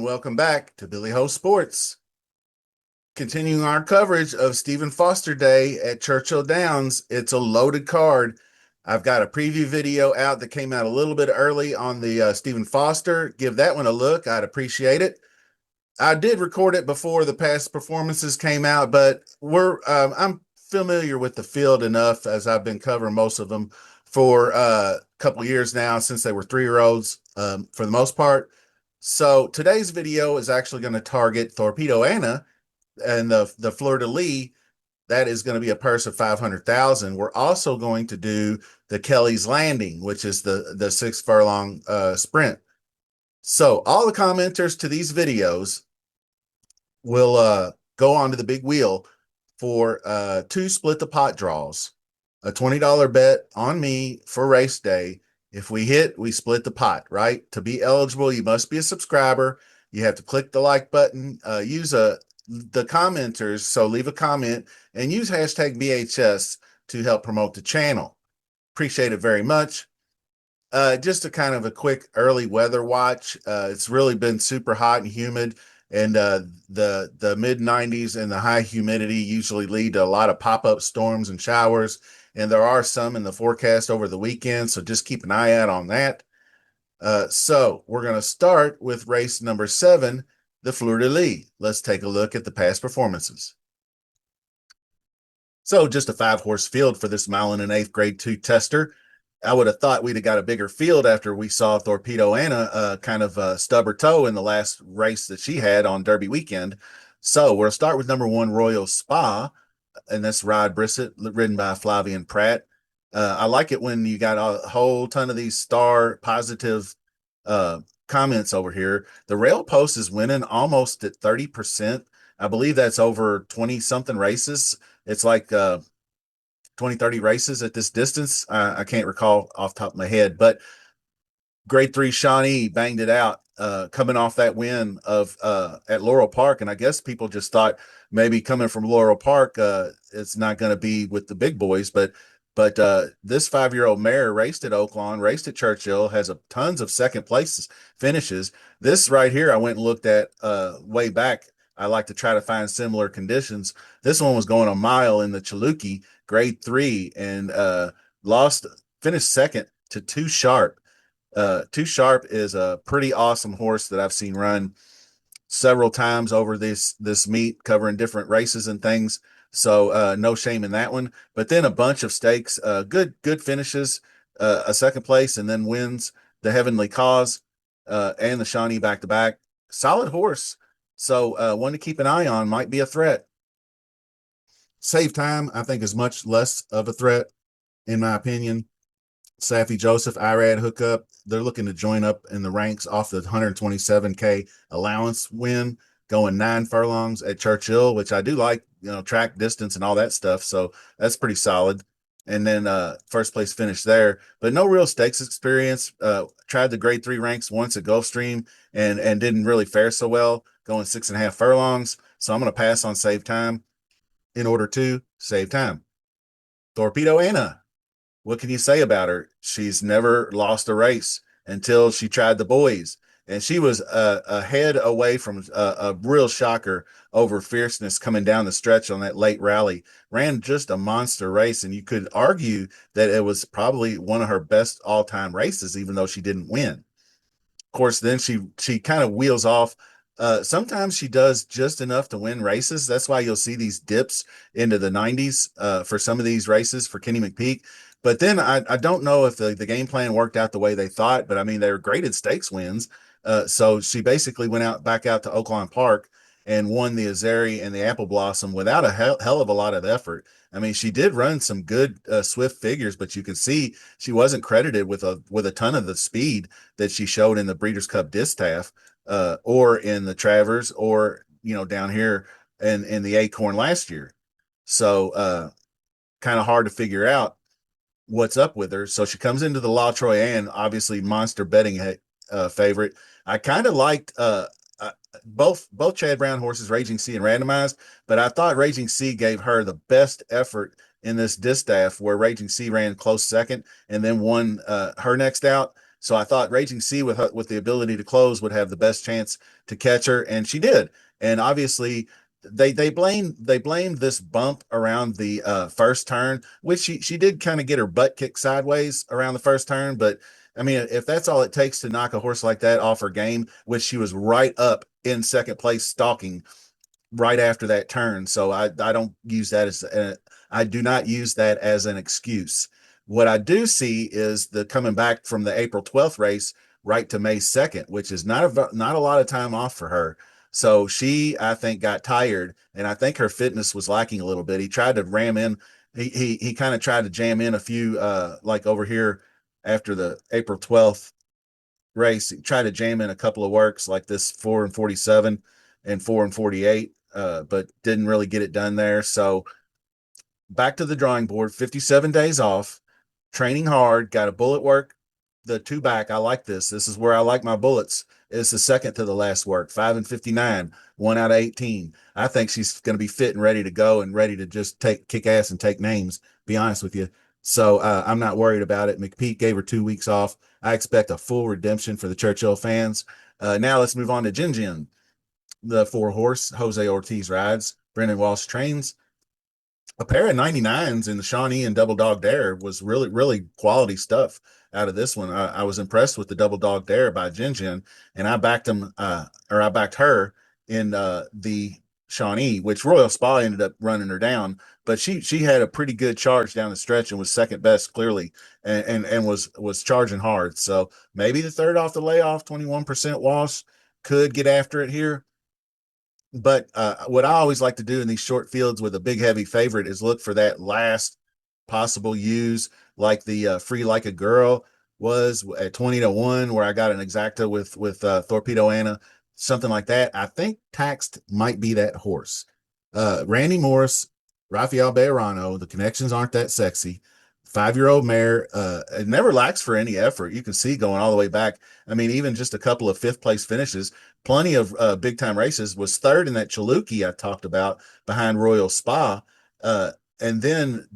welcome back to Billy Ho Sports. Continuing our coverage of Stephen Foster Day at Churchill Downs. It's a loaded card. I've got a preview video out that came out a little bit early on the Stephen Foster. Give that one a look. I'd appreciate it. I did record it before the past performances came out, but I'm familiar with the field enough as I've been covering most of them for a couple of years now since they were 3-year-olds for the most part. So today's video is actually going to target Torpedo Anna and the Fleur-De-Lis. That is going to be a purse of $500,000. We're also going to do the Kelly's Landing, which is the 6 furlong sprint. So all the commenters to these videos will go onto the big wheel for 2 split the pot draws, a $20 bet on me for race day. If we hit, we split the pot, right? To be eligible, you must be a subscriber. You have to click the like button, use the commenters. So leave a comment and use hashtag BHS to help promote the channel. Appreciate it very much. Just a kind of a quick early weather watch. It's really been super hot and humid, and the mid 90s and the high humidity usually lead to a lot of pop-up storms and showers, and there are some in the forecast over the weekend, so just keep an eye out on that. So we're going to start with race number 7, the Fleur-De-Lis. Let's take a look at the past performances. So just a 5-horse field for this mile and an eighth grade 2 tester. I would have thought we'd have got a bigger field after we saw Torpedo Anna kind of stub her toe in the last race that she had on Derby weekend. So we'll start with number 1, Royal Spa, and that's Rod Brissett, ridden by Flavian Pratt. I like it when you got a whole ton of these star positive comments over here. The rail post is winning almost at 30%. I believe that's over 20 something races. It's like 20, 30 races at this distance. I can't recall off the top of my head, but grade 3 Shawnee banged it out, coming off that win of at Laurel Park. And I guess people just thought maybe coming from Laurel Park, it's not going to be with the big boys, but this 5-year-old mare raced at Oaklawn, raced at Churchill, has tons of second place finishes. This right here, I went and looked at way back. I like to try to find similar conditions. This one was going a mile in the Chaluki, grade 3, and finished second to Too Sharp. Too Sharp is a pretty awesome horse that I've seen run several times over this meet, covering different races and things. So no shame in that one. But then a bunch of stakes, good finishes, a second place, and then wins the Heavenly Cause and the Shawnee back-to-back. Solid horse. So one to keep an eye on, might be a threat. Save Time, I think, is much less of a threat, in my opinion. Saffy Joseph, Irad hookup. They're looking to join up in the ranks off the 127K allowance win, going 9 furlongs at Churchill, which I do like, track distance and all that stuff. So that's pretty solid. And then first place finish there, but no real stakes experience. Tried the grade 3 ranks once at Gulfstream and didn't really fare so well, going 6.5 furlongs. So I'm going to pass on Save Time in order to save time. Torpedo Anna. What can you say about her? She's never lost a race until she tried the boys. And she was a head away from a real shocker over Fierceness coming down the stretch on that late rally. Ran just a monster race, and you could argue that it was probably one of her best all-time races, even though she didn't win. Of course, then she kind of wheels off. Sometimes she does just enough to win races. That's why you'll see these dips into the 90s for some of these races for Kenny McPeak. But then I don't know if the game plan worked out the way they thought, but I mean, they were graded stakes wins. So she basically went back out to Oaklawn Park and won the Azeri and the Apple Blossom without a hell of a lot of effort. I mean, she did run some good swift figures, but you can see she wasn't credited with a ton of the speed that she showed in the Breeders' Cup Distaff or in the Travers or, down here in the Acorn last year. So kind of hard to figure out what's up with her. So she comes into the La Troyenne, obviously monster betting favorite. I kind of liked both Chad Brown horses, Raging Sea and Randomized, but I thought Raging Sea gave her the best effort in this distaff, where Raging Sea ran close second and then won her next out. So I thought Raging Sea with the ability to close would have the best chance to catch her, and she did. And obviously, they blamed this bump around the first turn, which she did kind of get her butt kicked sideways around the first turn. But I mean, if that's all it takes to knock a horse like that off her game, which she was right up in second place stalking right after that turn. So I don't use that as I do not use that as an excuse. What I do see is the coming back from the April 12th race right to May 2nd, which is not a lot of time off for her. So she, I think, got tired, and I think her fitness was lacking a little bit. He tried to ram in, he kind of tried to jam in a few like over here after the April 12th race. He tried to jam in a couple of works like this 4 and 47 and 4 and 48, but didn't really get it done there. So back to the drawing board, 57 days off, training hard, got a bullet work. The two back, I like this. This is where I like my bullets. It's the second to the last work, 5 and 59, 1 out of 18. I think she's going to be fit and ready to go and ready to just kick ass and take names, be honest with you. So I'm not worried about it. McPeak gave her 2 weeks off. I expect a full redemption for the Churchill fans. Now let's move on to Gingen, the 4 horse. Jose Ortiz rides, Brendan Walsh trains. A pair of 99s in the Shawnee and Double Dog Dare was really, really quality stuff out of this one. I was impressed with the Double Dog Dare by Gingen, and I backed him, or I backed her in the Shawnee, which Royal Spa ended up running her down, but she had a pretty good charge down the stretch and was second best clearly, and was charging hard. So maybe the third off the layoff, 21% wash, could get after it here. But what I always like to do in these short fields with a big heavy favorite is look for that last possible use, like the Free Like a Girl was at 20 to 1, where I got an exacta with Torpedo Anna, something like that. I think Taxed might be that horse. Randy Morris, Rafael Bejarano, the connections aren't that sexy. 5-year-old mare, it never lacks for any effort. You can see going all the way back. I mean, even just a couple of fifth place finishes, plenty of big time races, was third in that Chaluki I talked about behind Royal Spa. And then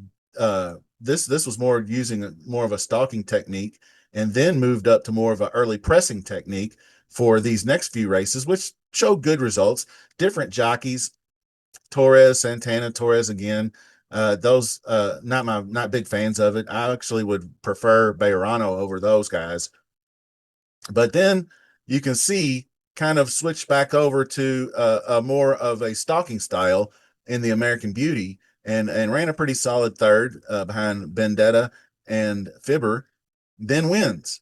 this was more using more of a stalking technique, and then moved up to more of an early pressing technique for these next few races, which showed good results. Different jockeys, Torres, Santana, Torres again. Those not big fans of it. I actually would prefer Bejarano over those guys. But then you can see kind of switch back over to a more of a stalking style in the American Beauty, and ran a pretty solid third behind Vendetta and Fibber, then wins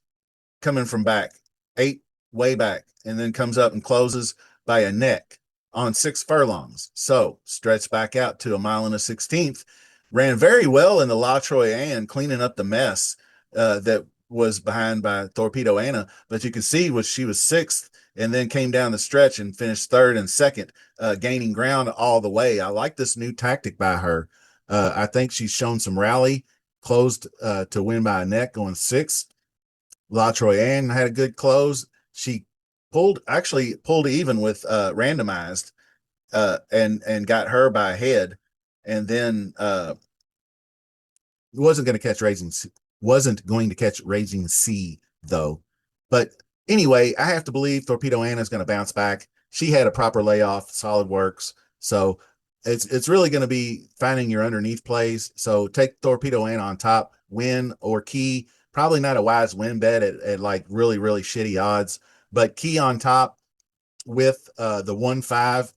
coming from back, 8 way back, and then comes up and closes by a neck on 6 furlongs. So stretched back out to a mile and a 16th. Ran very well in the La Troyenne, cleaning up the mess that was behind by Torpedo Anna. But you can see she was 6th and then came down the stretch and finished 3rd and 2nd, gaining ground all the way. I like this new tactic by her. I think she's shown some rally, closed to win by a neck going 6th. La Troyenne had a good close. She actually pulled even with randomized, and got her by a head, and then wasn't going to catch Raging Sea though. But anyway, I have to believe Torpedo Anna is going to bounce back. She had a proper layoff, solid works. So it's really going to be finding your underneath plays. So take Torpedo Anna on top, win or key. Probably not a wise win bet at like really, really shitty odds, but key on top with the 1-5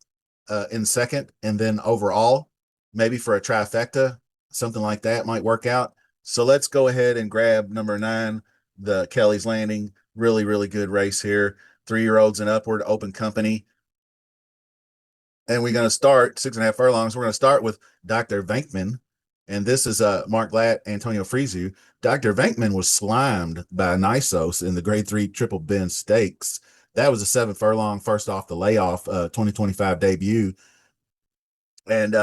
in second, and then overall, maybe for a trifecta, something like that might work out. So let's go ahead and grab number 9, the Kelly's Landing. Really, really good race here. 3-year-olds and upward, open company. And we're going to start 6.5 furlongs. We're going to start with Dr. Venkman. And this is Mark Glatt, Antonio Frizu. Dr. Venkman was slimed by Nisos in the grade 3 Triple Bend Stakes. That was a 7 furlong first off the layoff 2025 debut, and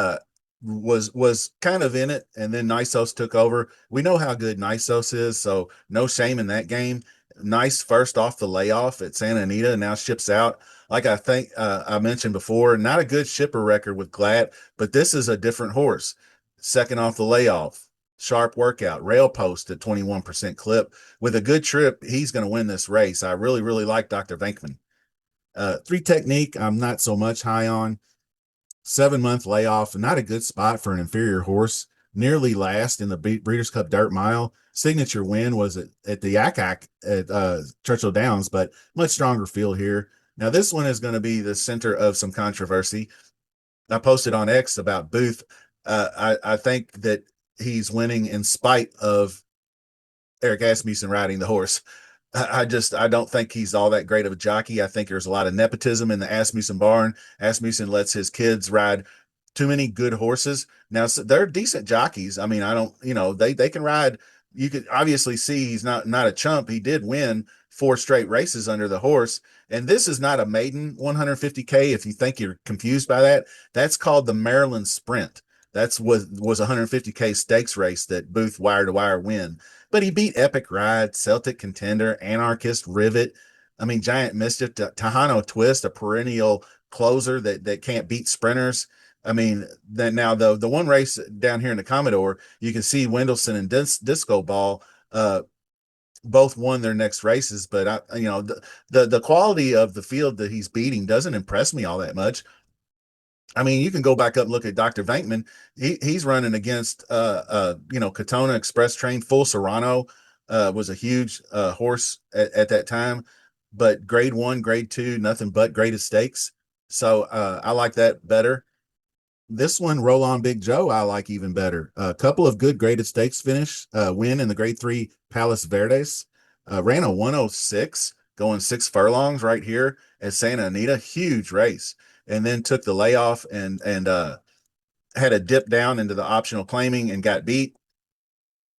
was kind of in it, and then Nisos took over. We know how good Nisos is, so no shame in that game. Nice first off the layoff at Santa Anita, and now ships out. Like I think I mentioned before, not a good shipper record with Glad, but this is a different horse. Second off the layoff, sharp workout, rail post at 21% clip. With a good trip, he's going to win this race. I really, really like Dr. Venkman. Three Technique, I'm not so much high on. 7-month layoff, not a good spot for an inferior horse. Nearly last in the Breeders' Cup Dirt Mile. Signature win was at the Yak at Churchill Downs, but much stronger field here. Now, this one is going to be the center of some controversy. I posted on X about Booth. I think that he's winning in spite of Eric Asmussen riding the horse. I don't think he's all that great of a jockey. I think there's a lot of nepotism in the Asmussen barn. Asmussen lets his kids ride too many good horses. Now they're decent jockeys. I mean, I don't, they can ride. You could obviously see he's not a chump. He did win 4 straight races under the horse. And this is not a maiden 150K. If you think you're confused by that, that's called the Maryland Sprint. That's was a 150K stakes race that Booth wire to wire win. But he beat Epic Ride, Celtic Contender, Anarchist, Rivet. I mean, Giant Mischief, Tahano Twist, a perennial closer that can't beat sprinters. I mean, then now the one race down here in the Commodore, you can see Wendelson and Disco Ball both won their next races, but the quality of the field that he's beating doesn't impress me all that much. I mean, you can go back up and look at Dr. Venkman. He's running against Katona Express Train. Full Serrano was a huge horse at that time, but grade 1, grade 2, nothing but greatest stakes. So I like that better. This one, Roll On Big Joe, I like even better. A couple of good graded stakes finish, win in the grade 3 Palos Verdes. Ran a 106, going 6 furlongs right here at Santa Anita. Huge race. And then took the layoff and had a dip down into the optional claiming and got beat,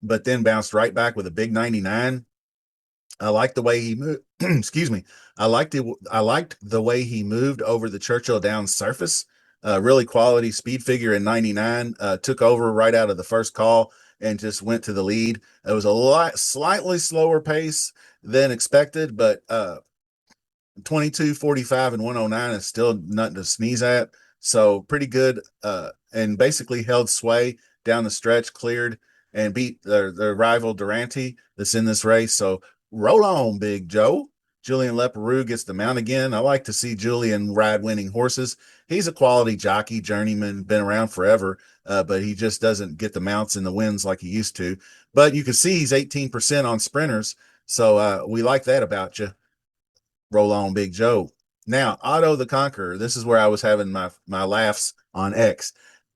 but then bounced right back with a big 99. I liked the way he moved. Excuse me. I liked the way he moved over the Churchill Downs surface. Really quality speed figure in 99. Took over right out of the first call and just went to the lead. It was a slightly slower pace than expected, but 22, 45, and 109 is still nothing to sneeze at. So pretty good, and basically held sway down the stretch, cleared, and beat their rival Durante that's in this race. So roll on, Big Joe. Julian Leperoux gets the mount again. I like to see Julian ride winning horses. He's a quality jockey, journeyman, been around forever, but he just doesn't get the mounts and the wins like he used to. But you can see he's 18% on sprinters. So we like that about you. Roll on, Big Joe. Now, Otto the Conqueror. This is where I was having my laughs on X.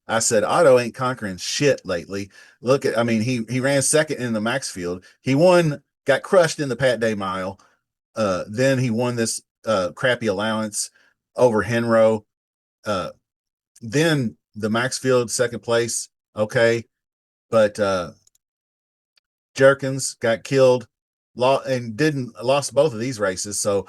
I said Otto ain't conquering shit lately. I mean, he ran second in the Maxfield. He won, got crushed in the Pat Day Mile. Then he won this crappy allowance over Henro. Then the Maxfield second place, okay, but Jerkins got killed, lost both of these races. So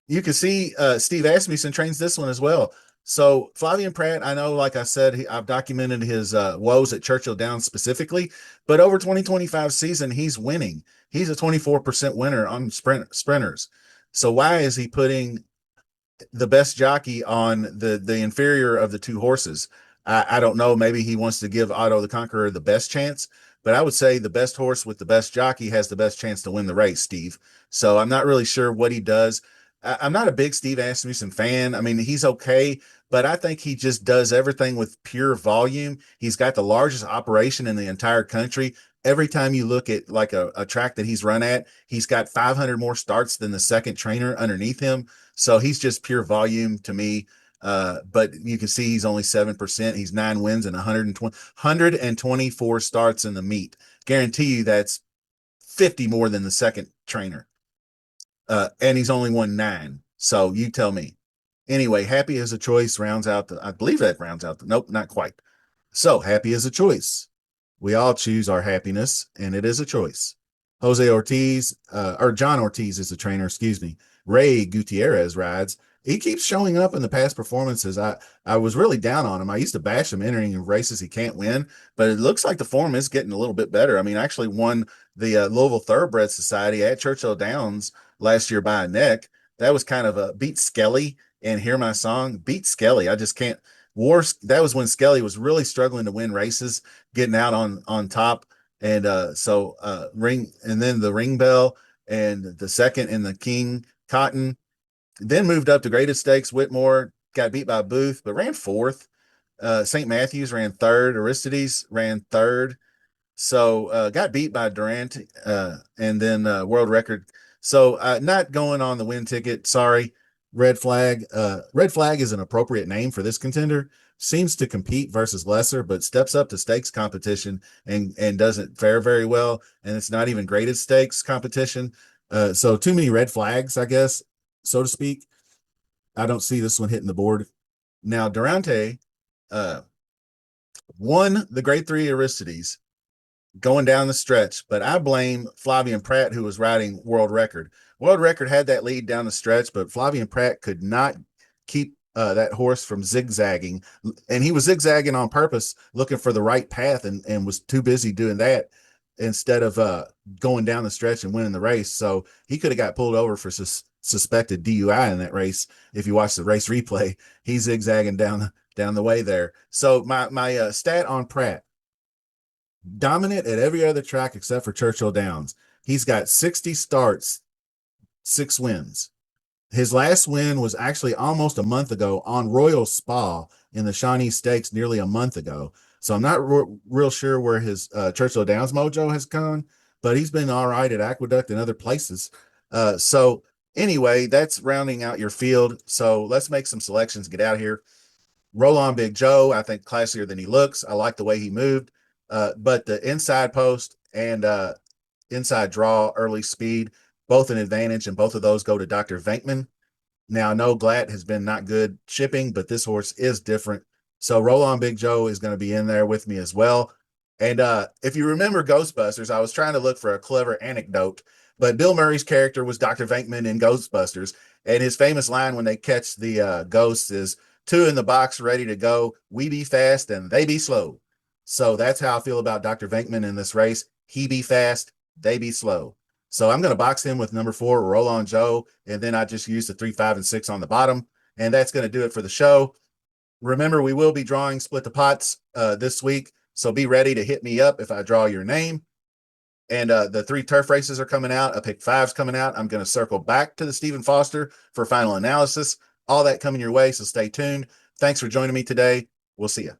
you can see Steve Asmussen trains this one as well. So Flavian Pratt, I know, like I said, I've documented his woes at Churchill Downs specifically, but over 2025 season, he's winning. He's a 24% winner on sprinters. So why is he putting the best jockey on the inferior of the two horses? I don't know. Maybe he wants to give Otto the Conqueror the best chance, but I would say the best horse with the best jockey has the best chance to win the race, Steve. So I'm not really sure what he does. I'm not a big Steve Asmussen fan. I mean, he's okay, but I think he just does everything with pure volume. He's got the largest operation in the entire country. Every time you look at like a track that he's run at, he's got 500 more starts than the second trainer underneath him. So he's just pure volume to me. But you can see he's only 7%. He's 9 wins and 124 starts in the meet. Guarantee you that's 50 more than the second trainer. And he's only won 9. So you tell me. Anyway, Happy as a Choice rounds out I believe that rounds out nope, not quite. So Happy as a Choice. We all choose our happiness, and it is a choice. Jose Ortiz, or John Ortiz is the trainer, excuse me. Ray Gutierrez rides. He keeps showing up in the past performances. I was really down on him. I used to bash him entering races he can't win, but it looks like the form is getting a little bit better. I mean, I actually won the Louisville Thoroughbred Society at Churchill Downs last year by a neck. That was kind of a beat Skelly and Hear My Song. Beat Skelly. I just can't That was when Skelly was really struggling to win races, getting out on top. And ring, and then the Ring Bell and the second in the King Cotton. Then moved up to Greatest Stakes. Whitmore got beat by Booth, but ran fourth. St. Matthews ran third. Aristides ran third. So got beat by Durant, and then world record. So not going on the win ticket. Sorry. Red Flag. Red Flag is an appropriate name for this contender. Seems to compete versus lesser, but steps up to stakes competition and doesn't fare very well. And it's not even graded stakes competition. So too many red flags, I guess, so to speak. I don't see this one hitting the board. Now Durante won the Grade 3 Aristides going down the stretch, but I blame Flavian Pratt, who was riding world record. World record had that lead down the stretch, but Flavian Pratt could not keep that horse from zigzagging, and he was zigzagging on purpose, looking for the right path, and was too busy doing that instead of going down the stretch and winning the race. So he could have got pulled over for suspected DUI in that race. If you watch the race replay, he's zigzagging down the way there. So my stat on Pratt: dominant at every other track except for Churchill Downs. He's got 60 starts, 6 wins. His last win was actually almost a month ago on Royal Spa in the Shawnee Stakes nearly a month ago. So I'm not real sure where his Churchill Downs mojo has gone, but he's been all right at Aqueduct and other places. So anyway, that's rounding out your field. So let's make some selections, get out of here. Roll on Big Joe. I think classier than he looks. I like the way he moved. But the inside post and inside draw, early speed, both an advantage, and both of those go to Dr. Venman. Now, I know Glatt has been not good shipping, but this horse is different. So Roll on Big Joe is going to be in there with me as well. And if you remember Ghostbusters, I was trying to look for a clever anecdote, but Bill Murray's character was Dr. Venkman in Ghostbusters. And his famous line when they catch the ghosts is, 2 in the box ready to go. We be fast and they be slow. So that's how I feel about Dr. Venkman in this race. He be fast, they be slow. So I'm going to box him with number 4, Roll on Joe, and then I just use the 3, 5, and 6 on the bottom. And that's going to do it for the show. Remember, we will be drawing Split the Pots this week, so be ready to hit me up if I draw your name. And the 3 turf races are coming out. A pick 5's coming out. I'm going to circle back to the Stephen Foster for final analysis. All that coming your way, so stay tuned. Thanks for joining me today. We'll see you.